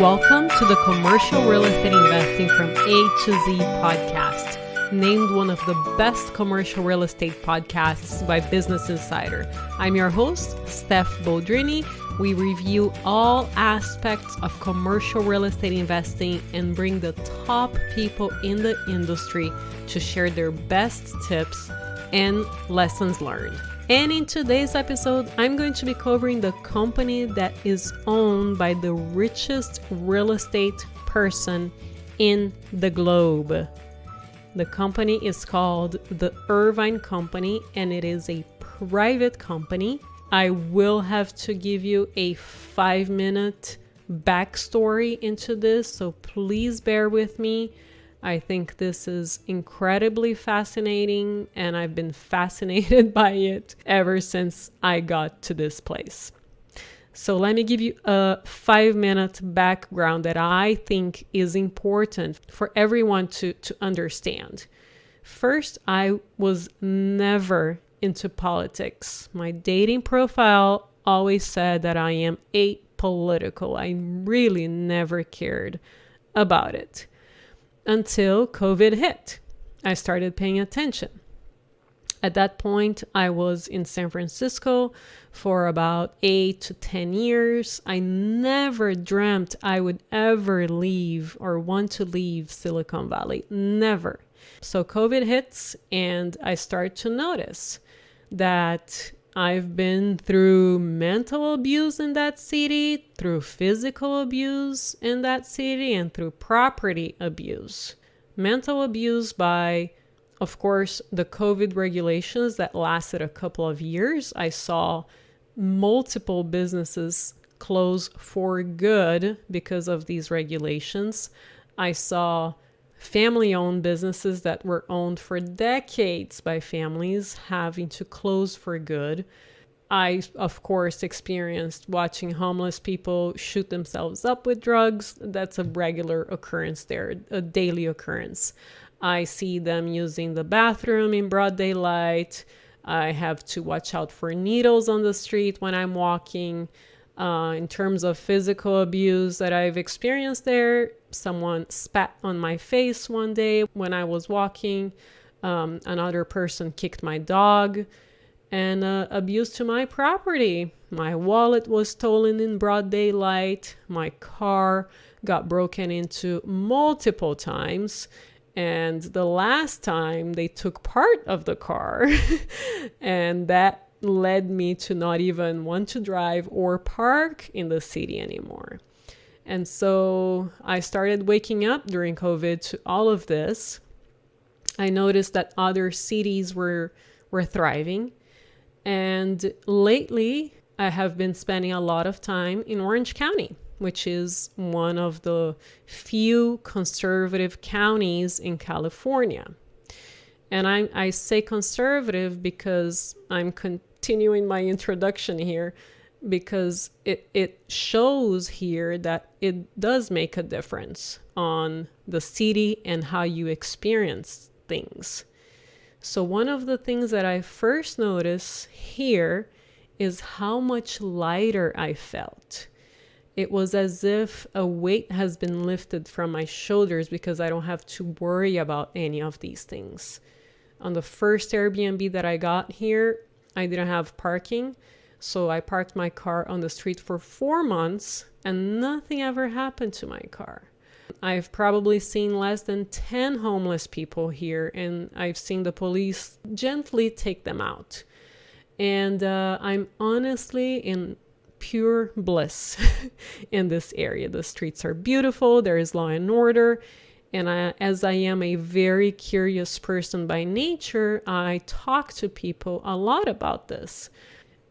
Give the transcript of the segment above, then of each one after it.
Welcome to the Commercial Real Estate Investing from A to Z podcast, named one of the best commercial real estate podcasts by Business Insider. I'm your host, Steph Boldrini. We review all aspects of commercial real estate investing and bring the top people in the industry to share their best tips and lessons learned. And in today's episode, I'm going to be covering the company that is owned by the richest real estate person in the globe. The company is called the Irvine Company, and it is a private company. I will have to give you a 5-minute backstory into this, so please bear with me. I think this is incredibly fascinating, and I've been fascinated by it ever since I got to this place. So let me give you a 5-minute background that I think is important for everyone to understand. First, I was never into politics. My dating profile always said that I am apolitical. I really never cared about it. Until COVID hit, I started paying attention. At that point, I was in San Francisco for about 8 to 10 years. I never dreamt I would ever leave or want to leave Silicon Valley. Never. So COVID hits, and I start to notice that I've been through mental abuse in that city, through physical abuse in that city, and through property abuse. Mental abuse by, of course, the COVID regulations that lasted a couple of years. I saw multiple businesses close for good because of these regulations. I saw family-owned businesses that were owned for decades by families having to close for good. I, of course, experienced watching homeless people shoot themselves up with drugs. That's a regular occurrence there, a daily occurrence. I see them using the bathroom in broad daylight. I have to watch out for needles on the street when I'm walking. In terms of physical abuse that I've experienced there, someone spat on my face one day when I was walking. Another person kicked my dog, and abuse to my property. My wallet was stolen in broad daylight. My car got broken into multiple times. And the last time they took part of the car and that led me to not even want to drive or park in the city anymore. And so I started waking up during COVID to all of this. I noticed that other cities were thriving. And lately, I have been spending a lot of time in Orange County, which is one of the few conservative counties in California. And I say conservative because I'm continuing my introduction here, because it shows here that it does make a difference on the city and how you experience things. So one of the things that I first noticed here is how much lighter I felt. It was as if a weight has been lifted from my shoulders because I don't have to worry about any of these things. On the first Airbnb that I got here, I didn't have parking. So I parked my car on the street for 4 months and nothing ever happened to my car. I've probably seen less than 10 homeless people here, and I've seen the police gently take them out. And I'm honestly in pure bliss in this area. The streets are beautiful. There is law and order. And as I am a very curious person by nature, I talk to people a lot about this.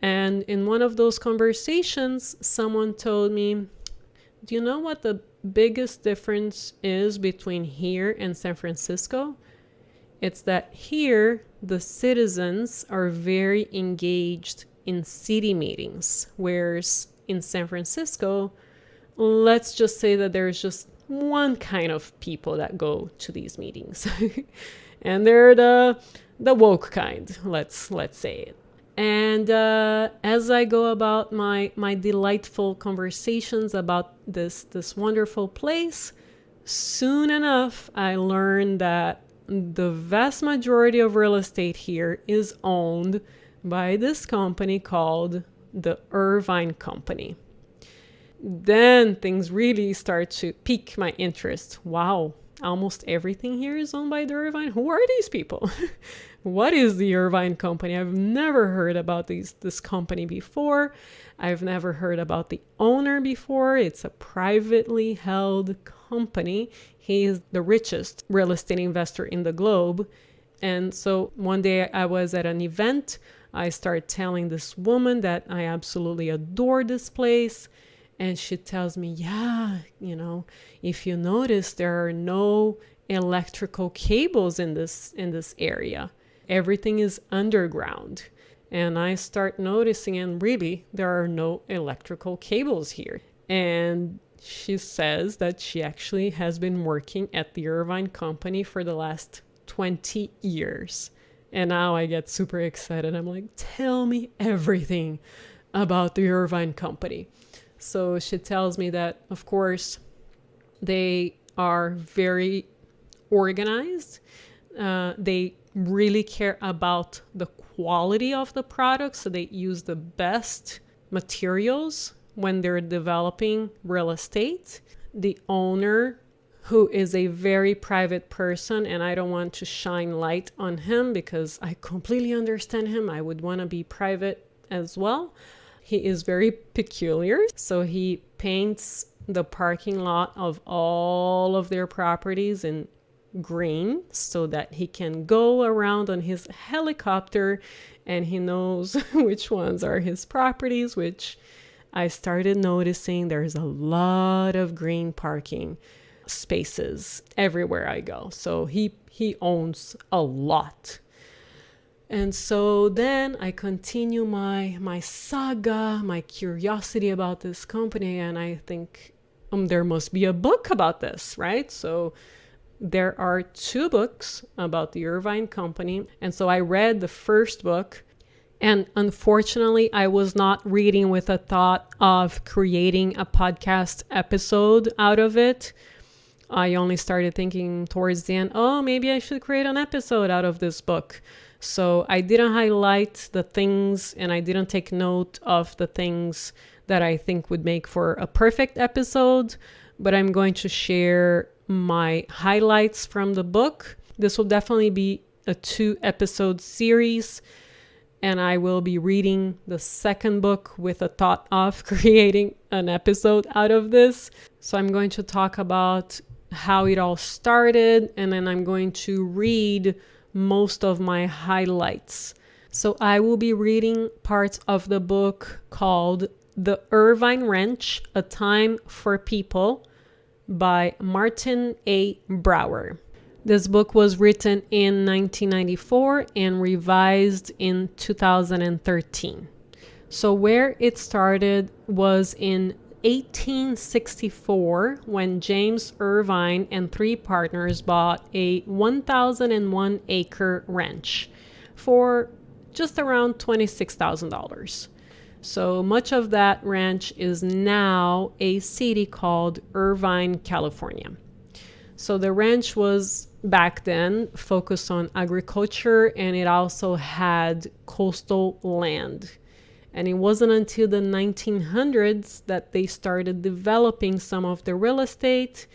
And in one of those conversations, someone told me, do you know what the biggest difference is between here and San Francisco? It's that here, the citizens are very engaged in city meetings, whereas in San Francisco, let's just say that there's just one kind of people that go to these meetings. And they're the woke kind, let's say it. And as I go about my delightful conversations about this wonderful place, soon enough, I learned that the vast majority of real estate here is owned by this company called the Irvine Company. Then things really start to pique my interest. Wow, almost everything here is owned by the Irvine. Who are these people? What is the Irvine Company? I've never heard about this company before. I've never heard about the owner before. It's a privately held company. He is the richest real estate investor in the globe. And so one day I was at an event. I started telling this woman that I absolutely adore this place. And she tells me, yeah, if you notice, there are no electrical cables in this area. Everything is underground. And I start noticing, and really, there are no electrical cables here. And she says that she actually has been working at the Irvine Company for the last 20 years. And now I get super excited. I'm like, tell me everything about the Irvine Company. So she tells me that, of course, they are very organized. They really care about the quality of the product, so they use the best materials when they're developing real estate. The owner, who is a very private person, and I don't want to shine light on him because I completely understand him. I would want to be private as well. He is very peculiar, so he paints the parking lot of all of their properties in green so that he can go around on his helicopter and he knows which ones are his properties, which I started noticing there's a lot of green parking spaces everywhere I go. So he owns a lot. And so then I continue my saga, my curiosity about this company, and I think there must be a book about this, right? So there are 2 books about the Irvine Company. And so I read the first book, and unfortunately, I was not reading with a thought of creating a podcast episode out of it. I only started thinking towards the end, oh, maybe I should create an episode out of this book. So I didn't highlight the things and I didn't take note of the things that I think would make for a perfect episode, but I'm going to share my highlights from the book. This will definitely be a 2-episode series, and I will be reading the second book with a thought of creating an episode out of this. So I'm going to talk about how it all started, and then I'm going to read most of my highlights. So I will be reading parts of the book called The Irvine Ranch, A Time for People by Martin A. Brower. This book was written in 1994 and revised in 2013. So where it started was in 1864 when James Irvine and 3 partners bought a 1,001 acre ranch for just around $26,000. So much of that ranch is now a city called Irvine, California. So the ranch was back then focused on agriculture, and it also had coastal land. And it wasn't until the 1900s that they started developing some of the real estate.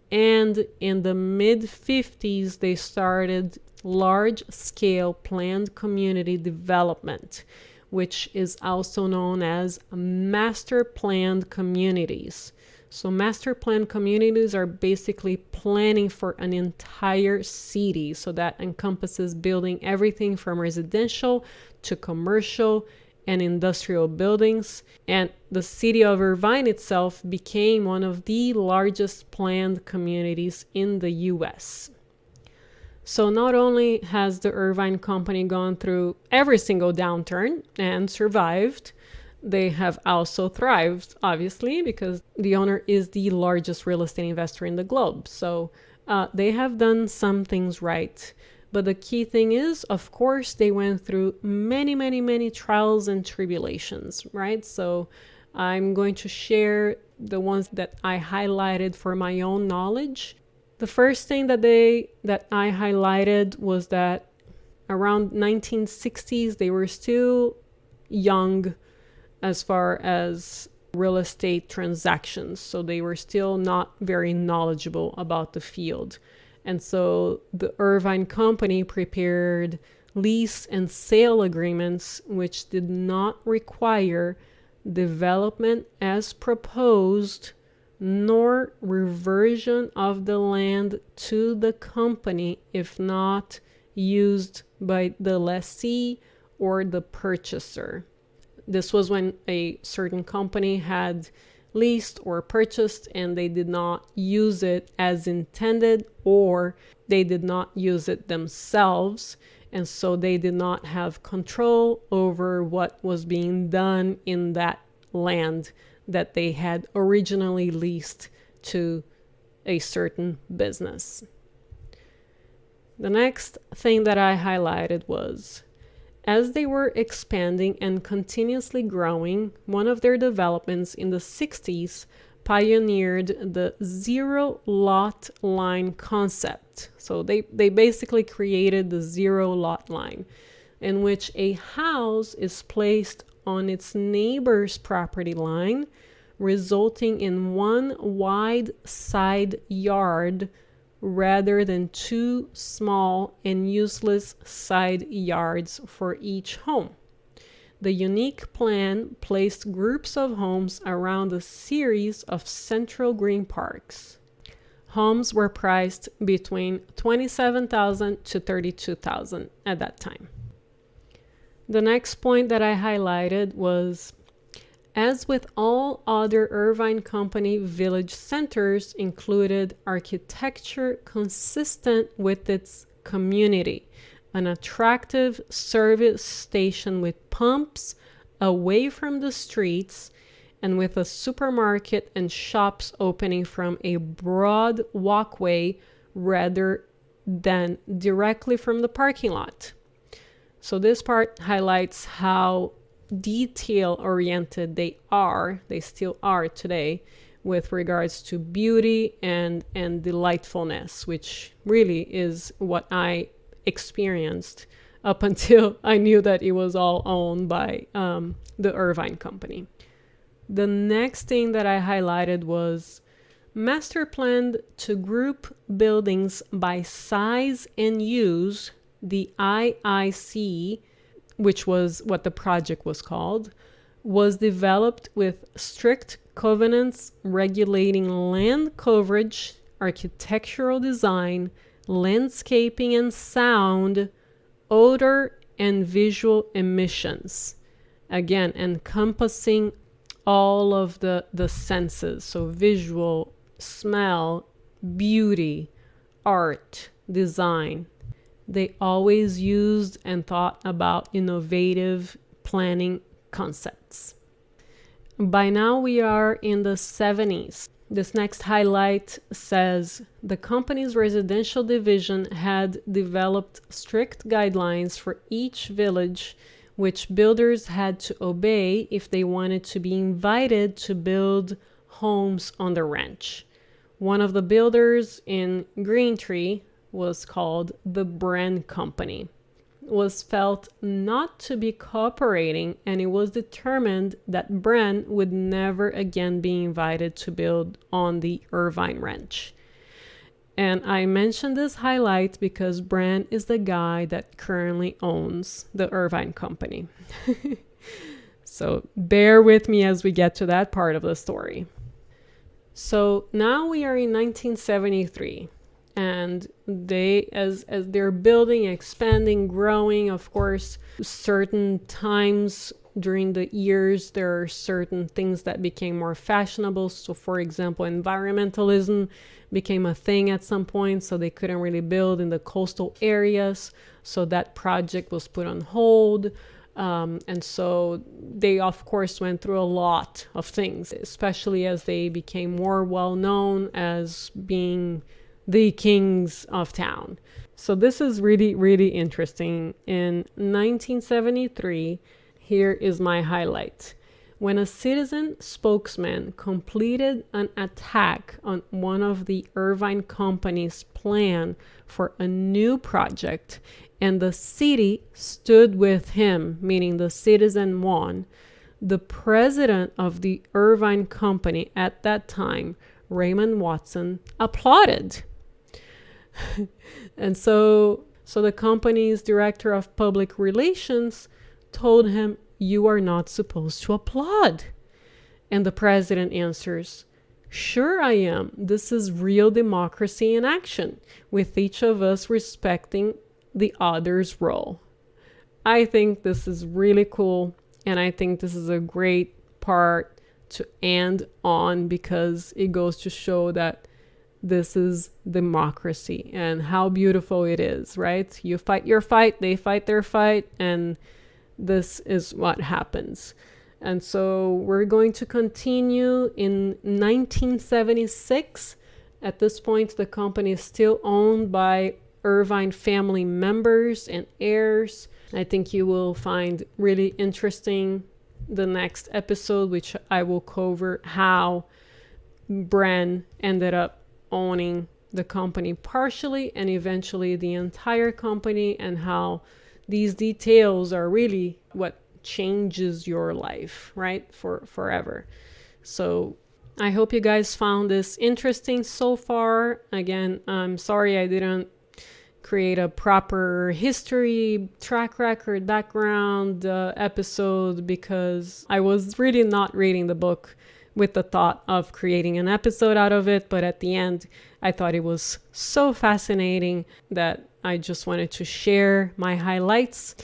And in the mid-50s, they started large-scale planned community development, which is also known as master planned communities. So master planned communities are basically planning for an entire city. So that encompasses building everything from residential to commercial and industrial buildings. And the city of Irvine itself became one of the largest planned communities in the US. So not only has the Irvine Company gone through every single downturn and survived, they have also thrived, obviously, because the owner is the largest real estate investor in the globe. So they have done some things right. But the key thing is, of course, they went through many, many, many trials and tribulations, right? So I'm going to share the ones that I highlighted for my own knowledge. The first thing that I highlighted was that around 1960s, they were still young as far as real estate transactions. So they were still not very knowledgeable about the field. And so the Irvine Company prepared lease and sale agreements, which did not require development as proposed, nor reversion of the land to the company if not used by the lessee or the purchaser. This was when a certain company had leased or purchased and they did not use it as intended, or they did not use it themselves, and so they did not have control over what was being done in that land that they had originally leased to a certain business. The next thing that I highlighted was, as they were expanding and continuously growing, one of their developments in the 60s pioneered the zero lot line concept. So they basically created the zero lot line, in which a house is placed on its neighbor's property line, resulting in one wide side yard rather than two small and useless side yards for each home. The unique plan placed groups of homes around a series of central green parks. Homes were priced between $27,000 to $32,000 at that time. The next point that I highlighted was, as with all other Irvine Company village centers, included architecture consistent with its community, an attractive service station with pumps away from the streets, and with a supermarket and shops opening from a broad walkway rather than directly from the parking lot. So this part highlights how detail-oriented they still are today, with regards to beauty and delightfulness, which really is what I experienced up until I knew that it was all owned by the Irvine Company. The next thing that I highlighted was master planned to group buildings by size and use, the IIC, which was what the project was called, was developed with strict covenants regulating land coverage, architectural design, landscaping and sound, odor, and visual emissions. Again, encompassing all of the senses, so visual, smell, beauty, art, design. They always used and thought about innovative planning concepts. By now we are in the 70s. This next highlight says the company's residential division had developed strict guidelines for each village, which builders had to obey if they wanted to be invited to build homes on the ranch. One of the builders in Greentree was called the Irvine Company, was felt not to be cooperating, and it was determined that Irvine would never again be invited to build on the Irvine Ranch. And I mentioned this highlight because Irvine is the guy that currently owns the Irvine Company. So bear with me as we get to that part of the story. So now we are in 1973. And they, as they're building, expanding, growing, of course, certain times during the years, there are certain things that became more fashionable. So, for example, environmentalism became a thing at some point, so they couldn't really build in the coastal areas. So that project was put on hold. And so they, of course, went through a lot of things, especially as they became more well known as being the kings of town. So this is really, really interesting. In 1973, here is my highlight. When a citizen spokesman completed an attack on one of the Irvine Company's plan for a new project, and the city stood with him, meaning the citizen won, the president of the Irvine Company at that time, Raymond Watson, applauded. And so the company's director of public relations told him, "You are not supposed to applaud." And the president answers, "Sure I am. This is real democracy in action, with each of us respecting the other's role." I think this is really cool, and I think this is a great part to end on, because it goes to show that this is democracy and how beautiful it is, right? You fight your fight, they fight their fight, and this is what happens. And so we're going to continue in 1976. At this point, the company is still owned by Irvine family members and heirs. I think you will find really interesting the next episode, which I will cover how Bren ended up owning the company partially and eventually the entire company, and how these details are really what changes your life, right? For forever. So I hope you guys found this interesting so far. Again, I'm sorry I didn't create a proper history, track record, background episode, because I was really not reading the book with the thought of creating an episode out of it. But at the end, I thought it was so fascinating that I just wanted to share my highlights.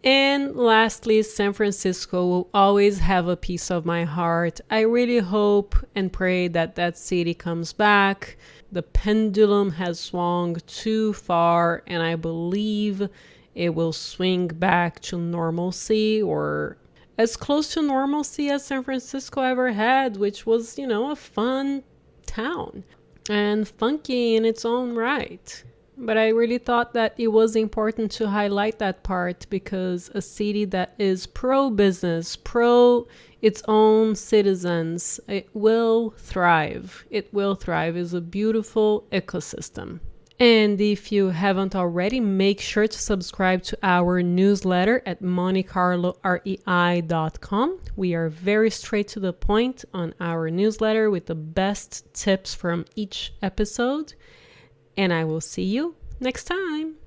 And lastly, San Francisco will always have a piece of my heart. I really hope and pray that that city comes back. The pendulum has swung too far, and I believe it will swing back to normalcy, or as close to normalcy as San Francisco ever had, which was, a fun town and funky in its own right. But I really thought that it was important to highlight that part, because a city that is pro-business, pro its own citizens, it will thrive. It will thrive. It's a beautiful ecosystem. And if you haven't already, make sure to subscribe to our newsletter at montecarlorei.com. We are very straight to the point on our newsletter with the best tips from each episode. And I will see you next time.